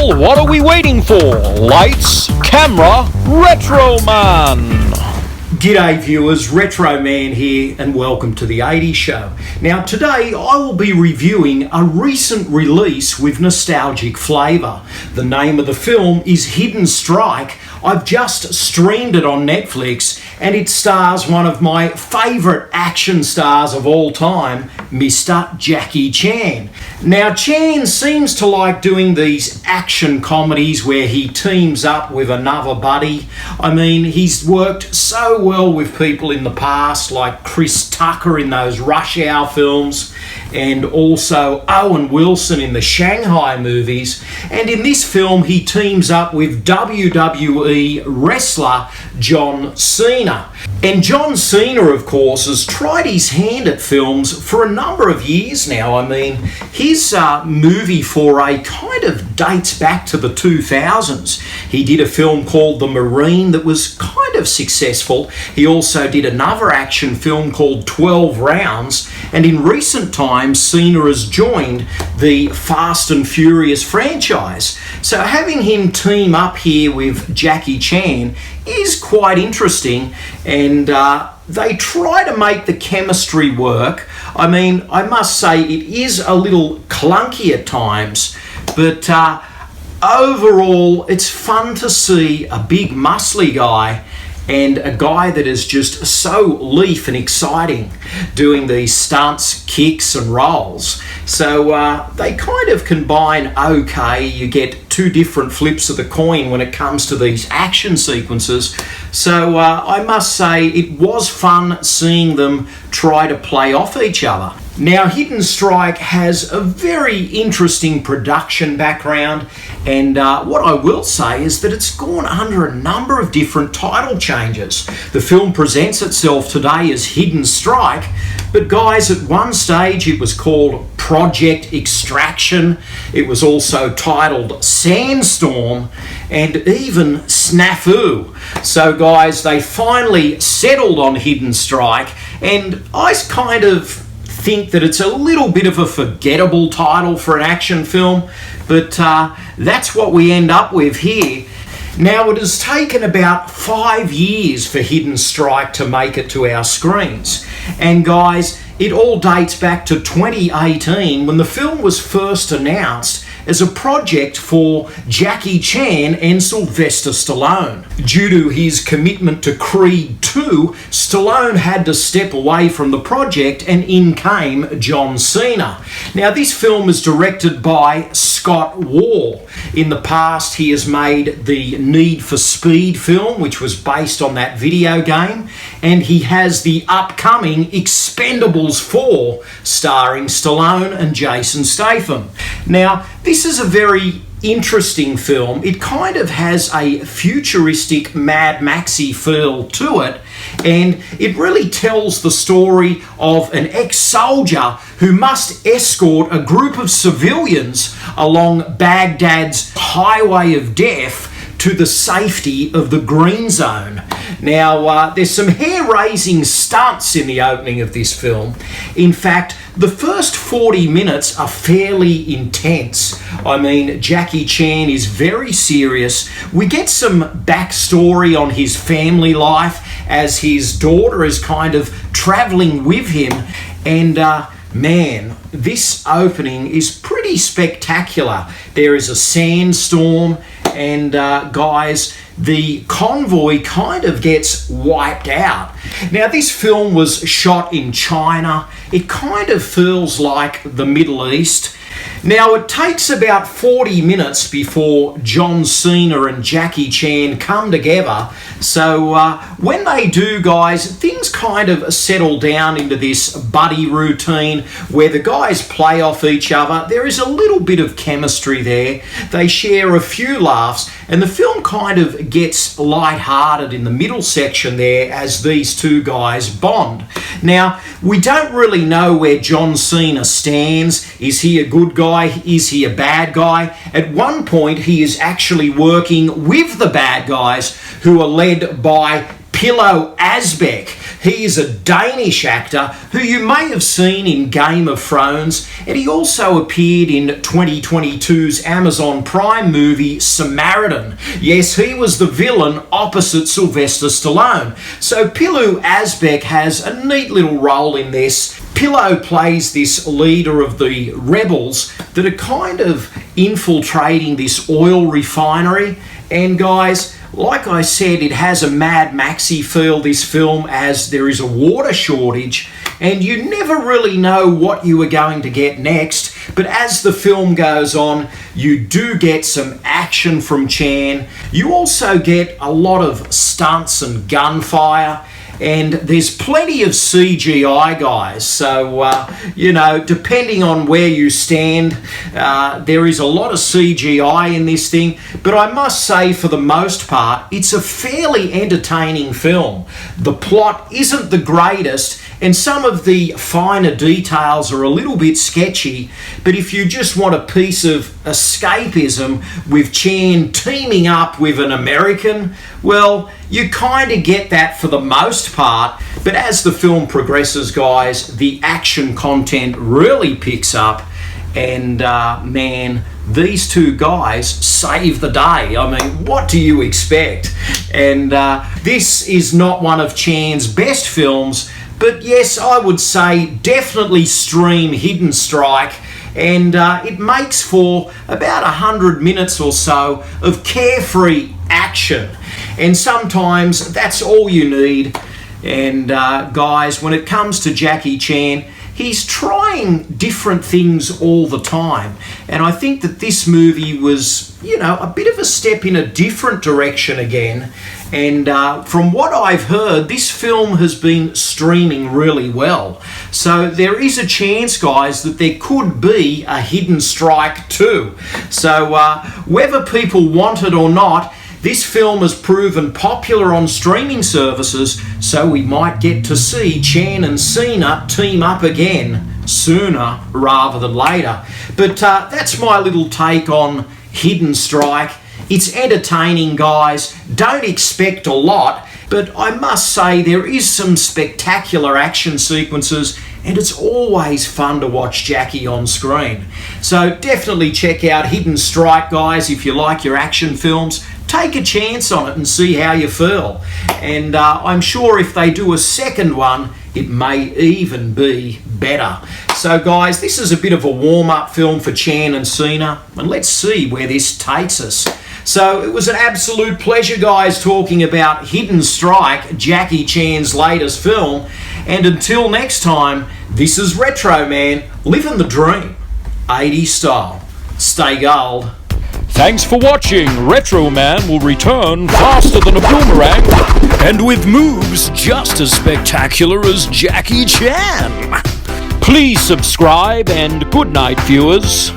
Well, what are we waiting for? Lights, camera, Retro Man! G'day viewers, Retro Man here and welcome to the 80s Show. Now today I will be reviewing a recent release with nostalgic flavour. The name of the film is Hidden Strike. I've just streamed it on Netflix and it stars one of my favourite action stars of all time, Mr. Jackie Chan. Now Chan seems to like doing these action comedies where he teams up with another buddy. I mean, he's worked so well with people in the past like Chris Tucker in those Rush Hour films and also Owen Wilson in the Shanghai movies, and in this film he teams up with WWE wrestler John Cena. And John Cena, of course, has tried his hand at films for a number of years now. I mean, his movie foray kind of dates back to the 2000s. He did a film called The Marine that was kind of successful. He also did another action film called 12 Rounds, and in recent times Cena has joined the Fast and Furious franchise. So having him team up here with Jackie Chan is quite interesting, and they try to make the chemistry work. I mean, I must say it is a little clunky at times, but overall it's fun to see a big muscly guy and a guy that is just so leaf and exciting doing these stunts, kicks and rolls. So they kind of combine okay. You get two different flips of the coin when it comes to these action sequences. So I must say it was fun seeing them try to play off each other. Now, Hidden Strike has a very interesting production background, and what I will say is that it's gone under a number of different title changes. The film presents itself today as Hidden Strike, but guys, at one stage it was called Project Extraction. It was also titled Sandstorm and even Snafu. So guys, they finally settled on Hidden Strike, and I kind of think that it's a little bit of a forgettable title for an action film, but that's what we end up with here. Now, it has taken about 5 years for Hidden Strike to make it to our screens, and guys, it all dates back to 2018 when the film was first announced as a project for Jackie Chan and Sylvester Stallone. Due to his commitment to Creed 2, Stallone had to step away from the project and in came John Cena. Now, this film is directed by Scott Wall. In the past, he has made the Need for Speed film, which was based on that video game, and he has the upcoming Expendables 4, starring Stallone and Jason Statham. Now, this is a very interesting film. It kind of has a futuristic Mad Maxy feel to it, and it really tells the story of an ex-soldier who must escort a group of civilians along Baghdad's highway of death to the safety of the Green Zone. Now, there's some hair-raising stunts in the opening of this film. In fact, the first 40 minutes are fairly intense. I mean, Jackie Chan is very serious. We get some backstory on his family life as his daughter is kind of travelling with him, and man, this opening is pretty spectacular. There is a sandstorm, and guys, the convoy kind of gets wiped out. Now, this film was shot in China. It kind of feels like the Middle East. Now, it takes about 40 minutes before John Cena and Jackie Chan come together. So when they do, guys, things kind of settle down into this buddy routine where the guys play off each other. There is a little bit of chemistry there. They share a few laughs, and the film kind of gets light-hearted in the middle section there as these two guys bond. Now, we don't really know where John Cena stands. Is he a good guy? Is he a bad guy? At one point, he is actually working with the bad guys who are led by Pillow Asbeck, He is a Danish actor who you may have seen in Game of Thrones, and he also appeared in 2022's Amazon Prime movie Samaritan. Yes, he was the villain opposite Sylvester Stallone. So Pilou Asbæk has a neat little role in this. Pilou plays this leader of the rebels that are kind of infiltrating this oil refinery. And guys, like I said, it has a Mad Maxy feel, this film, as there is a water shortage and you never really know what you are going to get next. But as the film goes on, you do get some action from Chan. You also get a lot of stunts and gunfire. And there's plenty of CGI, guys. So, depending on where you stand, there is a lot of CGI in this thing. But I must say, for the most part, it's a fairly entertaining film. The plot isn't the greatest, and some of the finer details are a little bit sketchy. But if you just want a piece of escapism with Chan teaming up with an American, well, you kind of get that for the most part. But as the film progresses, guys, the action content really picks up. And man, these two guys save the day. I mean, what do you expect? And this is not one of Chan's best films, but yes, I would say definitely stream Hidden Strike. And it makes for about 100 minutes or so of carefree action. And sometimes that's all you need. And guys, when it comes to Jackie Chan, he's trying different things all the time. And I think that this movie was, a bit of a step in a different direction again. And from what I've heard, this film has been streaming really well. So there is a chance, guys, that there could be a Hidden Strike 2. So whether people want it or not, this film has proven popular on streaming services, so we might get to see Chan and Cena team up again sooner rather than later. But that's my little take on Hidden Strike. It's entertaining, guys. Don't expect a lot, but I must say there is some spectacular action sequences, and it's always fun to watch Jackie on screen. So definitely check out Hidden Strike, guys, if you like your action films. Take a chance on it and see how you feel. And I'm sure if they do a second one, it may even be better. So guys, this is a bit of a warm-up film for Chan and Cena, and let's see where this takes us. So it was an absolute pleasure, guys, talking about Hidden Strike, Jackie Chan's latest film. And until next time, this is Retro Man, living the dream, 80s style. Stay gold. Thanks for watching. Retro Man will return faster than a boomerang and with moves just as spectacular as Jackie Chan. Please subscribe and good night, viewers.